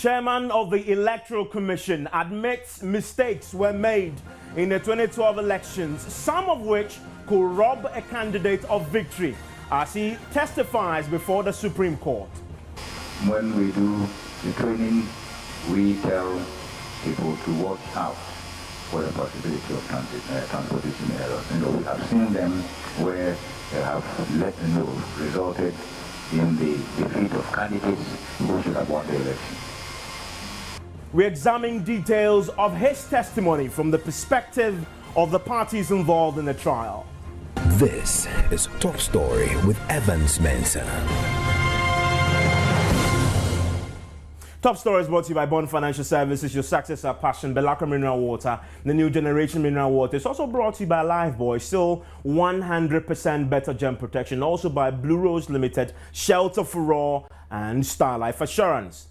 Chairman of the Electoral Commission admits mistakes were made in the 2012 elections, some of which could rob a candidate of victory, as he testifies before the Supreme Court. When we do the training, we tell people to watch out for the possibility of transportation errors. We have seen them where they have resulted in the defeat of candidates who should have won the election. We examine details of his testimony from the perspective of the parties involved in the trial. This is Top Story with Evans Mensah. Top Story is brought to you by Bond Financial Services, your success, our passion, Belacra Mineral Water, the new generation mineral water. It's also brought to you by Lifebuoy, still 100% better germ protection. Also by Blue Rose Limited, Shelter for All, and Star Life Assurance.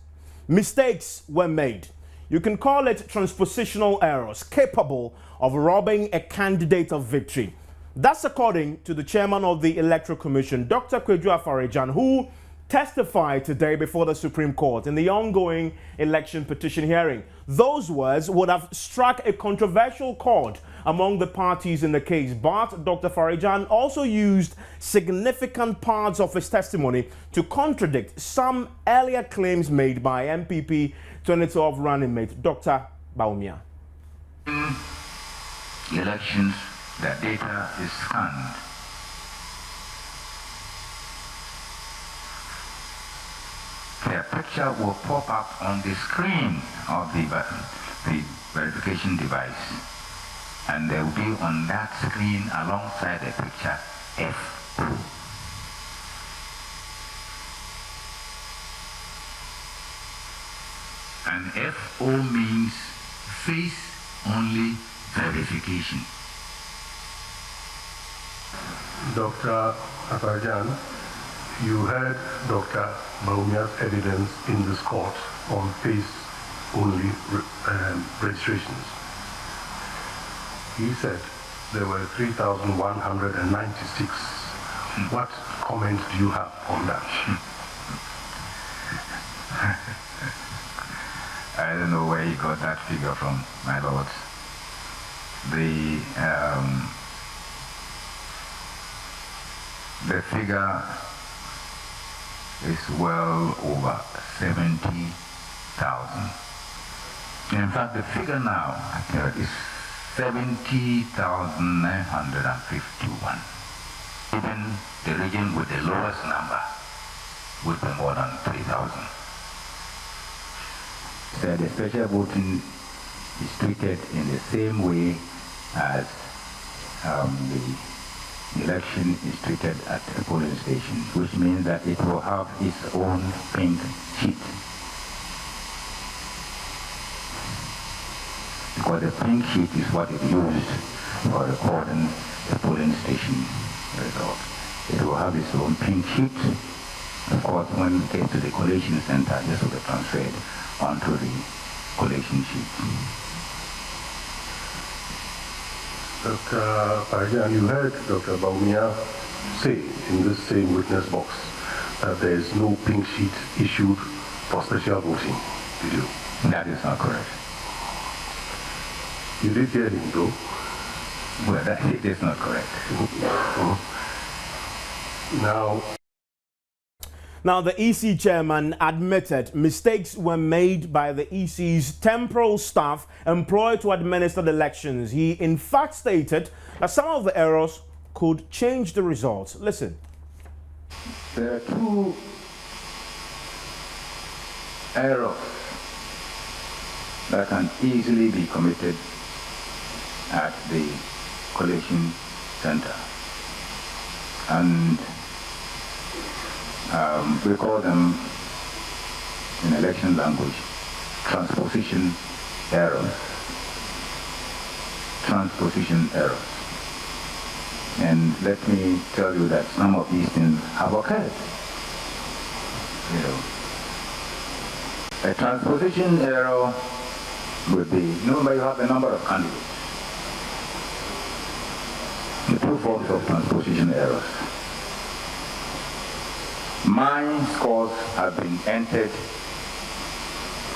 Mistakes were made. You can call it transpositional errors capable of robbing a candidate of victory. That's according to the chairman of the Electoral Commission, Dr. Kweju Afarajan, who testified today before the Supreme Court in the ongoing election petition hearing. Those words would have struck a controversial chord among the parties in the case, but Dr. Farajan also used significant parts of his testimony to contradict some earlier claims made by MPP 2012 running mate Dr. Bawumia. In elections, the data is scanned. The picture will pop up on the screen of the verification device, and there will be on that screen alongside the picture FO. And FO means face only verification. Dr. Afarajan, you heard Dr. Bawumia's evidence in this court on face-only registrations. He said there were 3,196. What comment do you have on that? I don't know where he got that figure from, my lord. The figure is well over 70,000. In fact, the figure now is 70,951. Even the region with the lowest number would be more than 3,000. So the special voting is treated in the same way as the election is treated at a polling station, which means that it will have its own pink sheet. Because the pink sheet is what is used for recording the polling station result. It will have its own pink sheet. Of course, when it gets to the collation center, this will be transferred onto the collation sheet. Dr. Farajan, you heard Dr. Bawumia say in this same witness box that there is no pink sheet issued for special voting. Did you? That is not correct. You did hear him, though? Well, it is not correct. Now, the EC chairman admitted mistakes were made by the EC's temporal staff employed to administer the elections. He, in fact, stated that some of the errors could change the results. Listen. There are two errors that can easily be committed at the collation center. And we call them, in election language, transposition errors. Transposition errors. And let me tell you that some of these things have occurred. A transposition error would be, remember you have a number of candidates. The two forms of transposition errors. My scores have been entered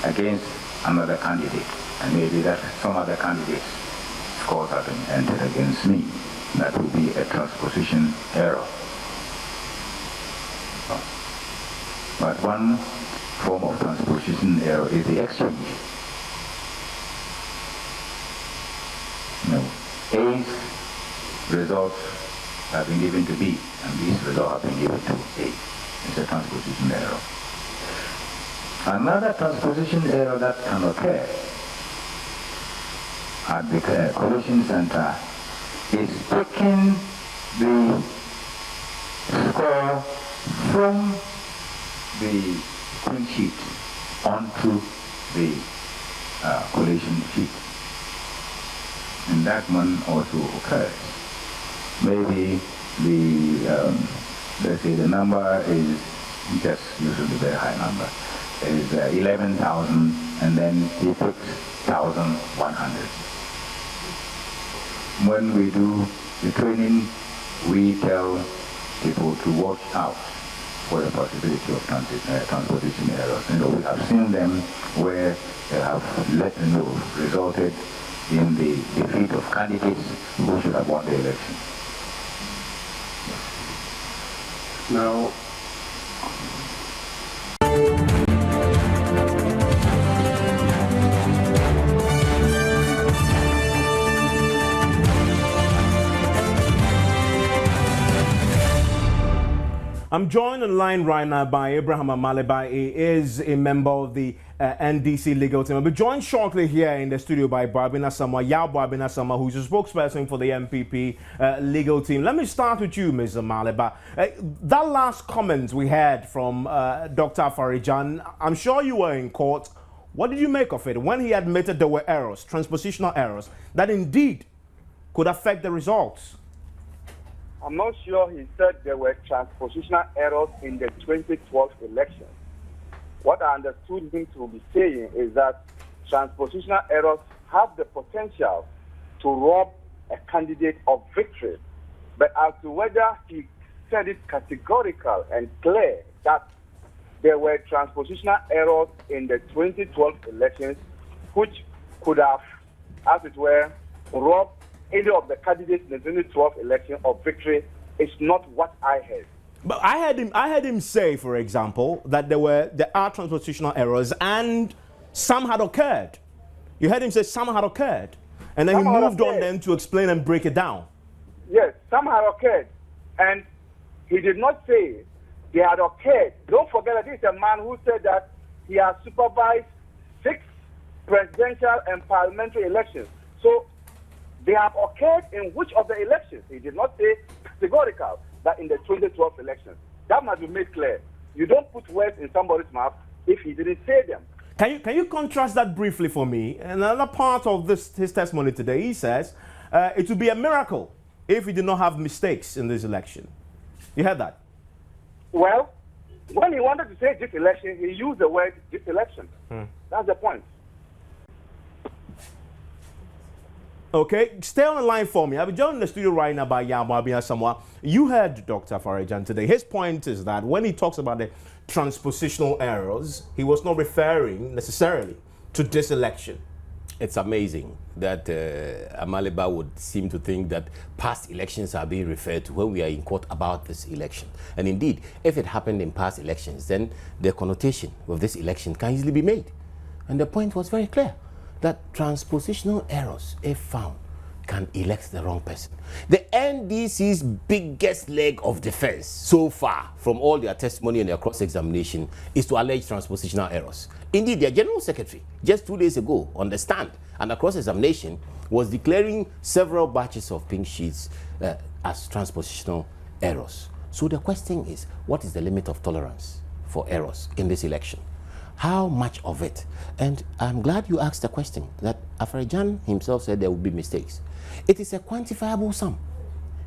against another candidate, and maybe that some other candidate's scores have been entered against me. That would be a transposition error. But one form of transposition error is the exchange. A's results have been given to B, and B's results have been given to A. It's a transposition error. Another transposition error that can occur at the collision center is taking the score from the print sheet onto the collation sheet. And that one also occurs. Maybe the, let's say the number is just usually a very high number, is 11,000, and then he puts 1,100. When we do the training, we tell people to watch out for the possibility of transposition errors. We have seen them where they have resulted in the defeat of candidates who should have won the election. Now, I'm joined on line right now by Abraham Amaliba. He is a member of the NDC legal team. I'll be joined shortly here in the studio by Barbina Sama, Barbina Sama, who's a spokesperson for the MPP legal team. Let me start with you, Ms. Amaliba. That last comment we had from Dr. Afari-Gyan, I'm sure you were in court. What did you make of it when he admitted there were errors, transpositional errors, that indeed could affect the results? I'm not sure he said there were transpositional errors in the 2012 election. What I understood him to be saying is that transpositional errors have the potential to rob a candidate of victory. But as to whether he said it categorical and clear that there were transpositional errors in the 2012 elections which could have, as it were, robbed any of the candidates in the 2012 election of victory, is not what I heard. But I heard him say, for example, that there are transpositional errors and some had occurred. You heard him say some had occurred, and then he moved on then to explain and break it down. Yes, some had occurred, and he did not say they had occurred. Don't forget that this is a man who said that he has supervised 6 presidential and parliamentary elections. So they have occurred in which of the elections? He did not say categorical that in the 2012 elections. That must be made clear. You don't put words in somebody's mouth if he didn't say them. Can you contrast that briefly for me? Another part of his testimony today, he says it would be a miracle if he did not have mistakes in this election. You heard that? Well, when he wanted to say this election, he used the word this election. That's the point. Okay, stay on the line for me. I'll be joined in the studio right now by Barbina Sama. You heard Dr. Afari-Gyan today. His point is that when he talks about the transpositional errors, he was not referring necessarily to this election. It's amazing that Amaliba would seem to think that past elections are being referred to when we are in court about this election. And indeed, if it happened in past elections, then the connotation of this election can easily be made. And the point was very clear, that transpositional errors, if found, can elect the wrong person. The NDC's biggest leg of defense so far from all their testimony and their cross-examination is to allege transpositional errors. Indeed, their General Secretary, just 2 days ago, on the stand and the cross-examination, was declaring several batches of pink sheets as transpositional errors. So the question is, what is the limit of tolerance for errors in this election? How much of it? And I'm glad you asked the question that Afari-Gyan himself said there would be mistakes. It is a quantifiable sum.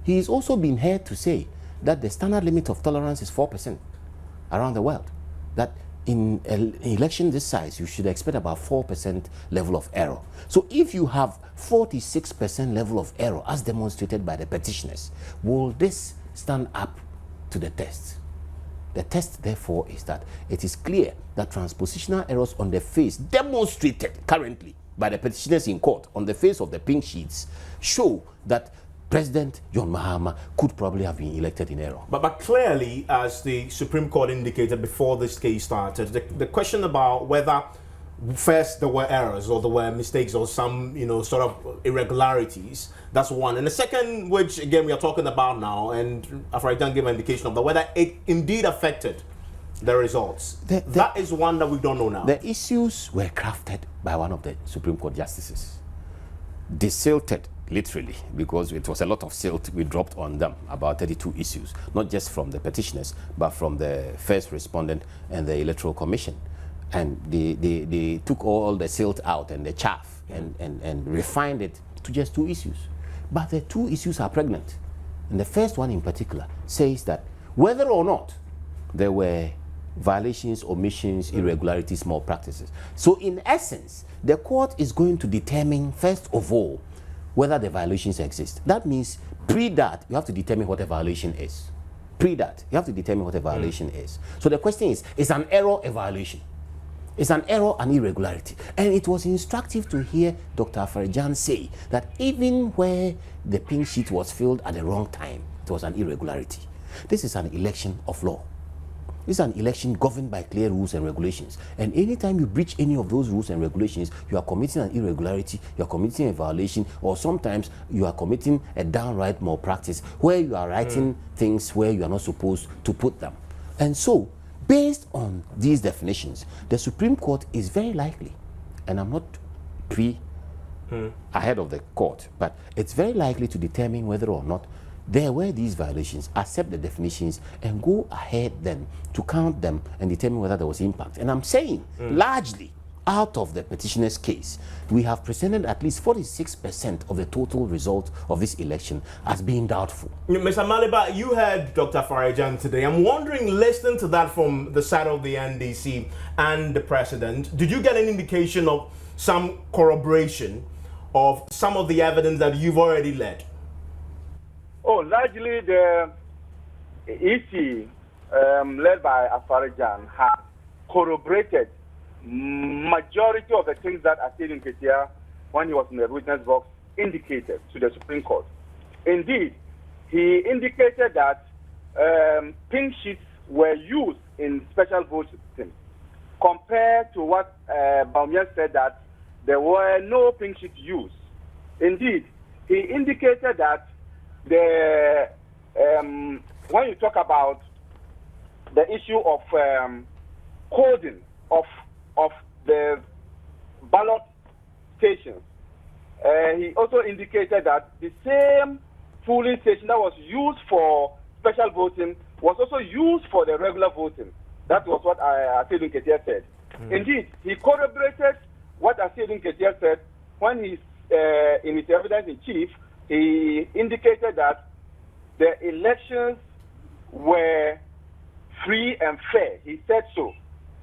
He is also been heard to say that the standard limit of tolerance is 4% around the world. That in an election this size, you should expect about 4% level of error. So if you have 46% level of error as demonstrated by the petitioners, will this stand up to the test? The test, therefore, is that it is clear that transpositional errors on the face demonstrated currently by the petitioners in court on the face of the pink sheets show that President John Mahama could probably have been elected in error. But clearly, as the Supreme Court indicated before this case started, the question about whether first there were errors or there were mistakes or some, sort of irregularities, that's one. And the second, which again we are talking about now, and Afarijan gave an indication of that, whether it indeed affected the results. That is one that we don't know now. The issues were crafted by one of the Supreme Court justices. They silted, literally, because it was a lot of silt we dropped on them, about 32 issues, not just from the petitioners, but from the first respondent and the Electoral Commission. And they took all the silt out and the chaff and refined it to just 2 issues. But the 2 issues are pregnant. And the first one in particular says that whether or not there were violations, omissions, irregularities, malpractices. So in essence, the court is going to determine, first of all, whether the violations exist. That means pre that, you have to determine what a violation is. Pre that, you have to determine what a violation is. So the question is an error a violation? Is an error an irregularity? And it was instructive to hear Dr. Afarijan say that even where the pink sheet was filled at the wrong time, it was an irregularity. This is an election of law. This is an election governed by clear rules and regulations. And anytime you breach any of those rules and regulations, you are committing an irregularity, you are committing a violation, or sometimes you are committing a downright malpractice where you are writing things where you are not supposed to put them. And so, based on these definitions, the Supreme Court is very likely, and I'm not ahead of the court, but it's very likely to determine whether or not there were these violations, accept the definitions, and go ahead then to count them and determine whether there was impact. And I'm saying, largely, out of the petitioner's case, we have presented at least 46% of the total result of this election as being doubtful. Mr. Maliba, you heard Dr. Afarijan today. I'm wondering, listening to that from the side of the NDC and the president, did you get an indication of some corroboration of some of the evidence that you've already led? Oh, largely the EC, led by Afarijan, has corroborated majority of the things that Asiedu Nketia, when he was in the witness box, indicated to the Supreme Court. Indeed, he indicated that pink sheets were used in special voting, compared to what Baumia said that there were no pink sheets used. Indeed, he indicated that when you talk about the issue of coding of the ballot stations, he also indicated that the same polling station that was used for special voting was also used for the regular voting. That was what Asiedu Nketia said. Indeed, he corroborated what Asiedu Nketia said when he, in his evidence in chief, he indicated that the elections were free and fair. He said so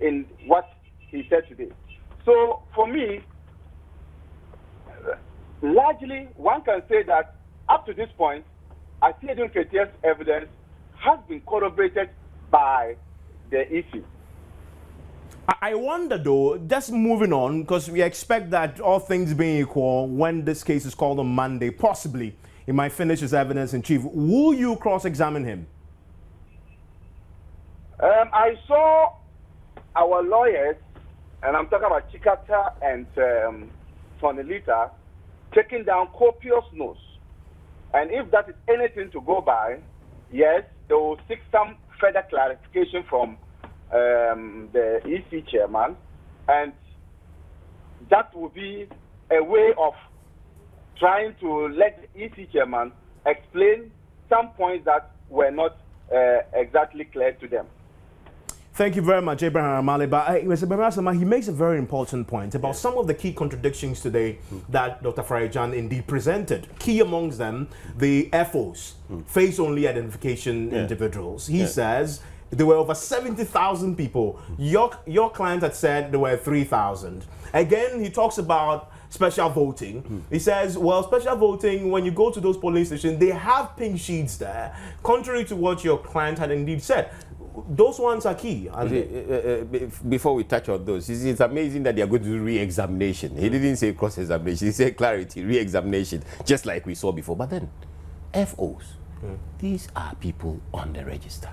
in what he said today. So for me, largely one can say that up to this point, Asiedu Nketia's evidence has been corroborated by the EC. I wonder though, just moving on, because we expect that all things being equal, when this case is called on Monday, possibly he might finish his evidence in chief. Will you cross-examine him? I saw our lawyers, and I'm talking about Chikata and Tonelita, taking down copious notes. And if that is anything to go by, yes, they will seek some further clarification from the EC chairman, and that will be a way of trying to let the EC chairman explain some points that were not exactly clear to them. Thank you very much, Abraham Amale. But Mr. Bemrasama, he makes a very important point about some of the key contradictions today that Dr. Afarijan indeed presented. Key amongst them, the FOs, face-only identification individuals. He says there were over 70,000 people. Your client had said there were 3,000. Again, he talks about special voting. He says, well, special voting, when you go to those polling stations, they have pink sheets there, contrary to what your client had indeed said. those ones are key. Before we touch on those, it's amazing that they are going to do re-examination. He didn't say cross-examination, he said clarity, re-examination, just like we saw before. But then, FOs, these are people on the register.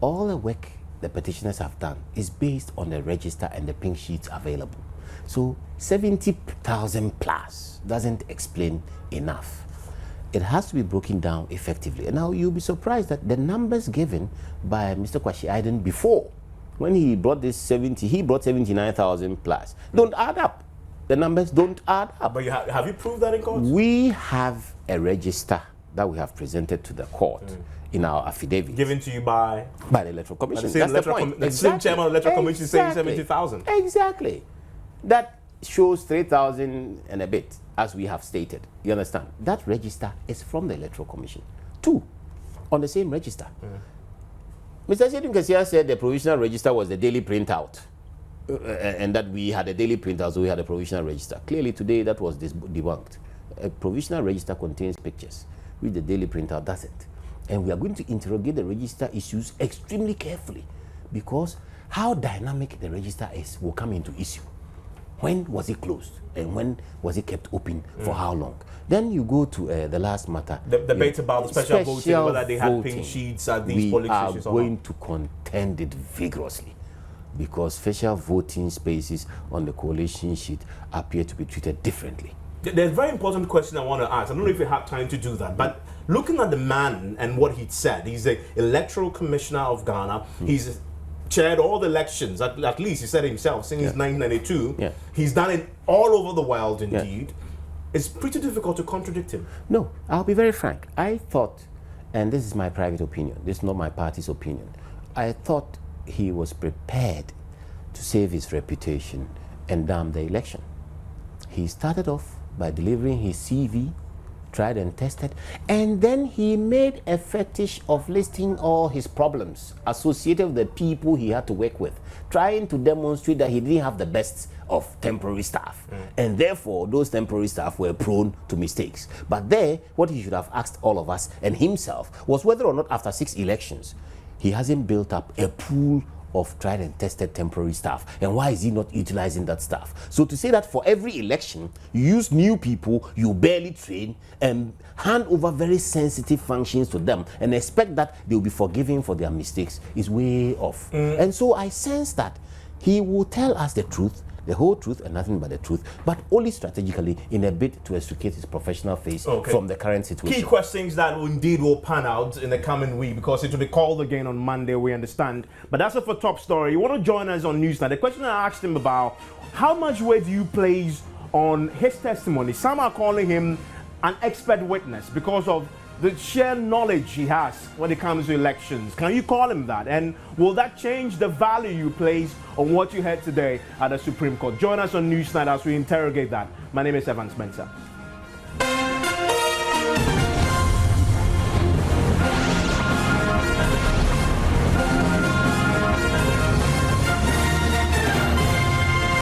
All the work the petitioners have done is based on the register and the pink sheets available. So 70,000 plus doesn't explain enough. It has to be broken down effectively. And now you'll be surprised that the numbers given by Mr. Kwashi Aiden before, when he brought this he brought 79,000 plus, don't add up. The numbers don't add up. But have you proved that in court? We have a register that we have presented to the court in our affidavit. Given to you by the Electoral Commission. That's the point. The same chairman of the Electoral Commission saying 70,000. Exactly. That shows 3,000 and a bit, as we have stated. You understand? That register is from the Electoral Commission. 2, on the same register. Mr. Sedin Kasia said the provisional register was the daily printout. And that we had a daily printout, so we had a provisional register. Clearly today that was debunked. A provisional register contains pictures, which the daily printout doesn't. And we are going to interrogate the register issues extremely carefully, because how dynamic the register is will come into issue. When was it closed? And when was it kept open for how long? Then you go to the last matter. The debate about the special voting, whether they had pink sheets at these polling stations. We are going to contend it vigorously, because special voting spaces on the coalition sheet appear to be treated differently. There's a very important question I want to ask. I don't know if you have time to do that, but looking at the man and what he said, he's the Electoral Commissioner of Ghana. He's chaired all the elections, at least he said himself, since 1992. He's done it all over the world, indeed. It's pretty difficult to contradict him. No, I'll be very frank. I thought, and this is my private opinion, this is not my party's opinion, I thought he was prepared to save his reputation and damn the election. He started off by delivering his CV, tried and tested, and then he made a fetish of listing all his problems associated with the people he had to work with, trying to demonstrate that he didn't have the best of temporary staff, and therefore those temporary staff were prone to mistakes. But there, what he should have asked all of us and himself was whether or not after 6 elections he hasn't built up a pool of tried and tested temporary staff, and why is he not utilizing that staff? So to say that for every election you use new people you barely train and hand over very sensitive functions to them and expect that they will be forgiven for their mistakes is way off. And so I sense that he will tell us the truth, the whole truth and nothing but the truth, but only strategically in a bid to extricate his professional face from the current situation. Key questions that indeed will pan out in the coming week, because it will be called again on Monday, we understand. But that's it for Top Story. You want to join us on Newsnight? The question I asked him about, how much weight do you place on his testimony? Some are calling him an expert witness because of the sheer knowledge he has when it comes to elections. Can you call him that? And will that change the value you place on what you heard today at the Supreme Court? Join us on Newsnight as we interrogate that. My name is Evan Spencer.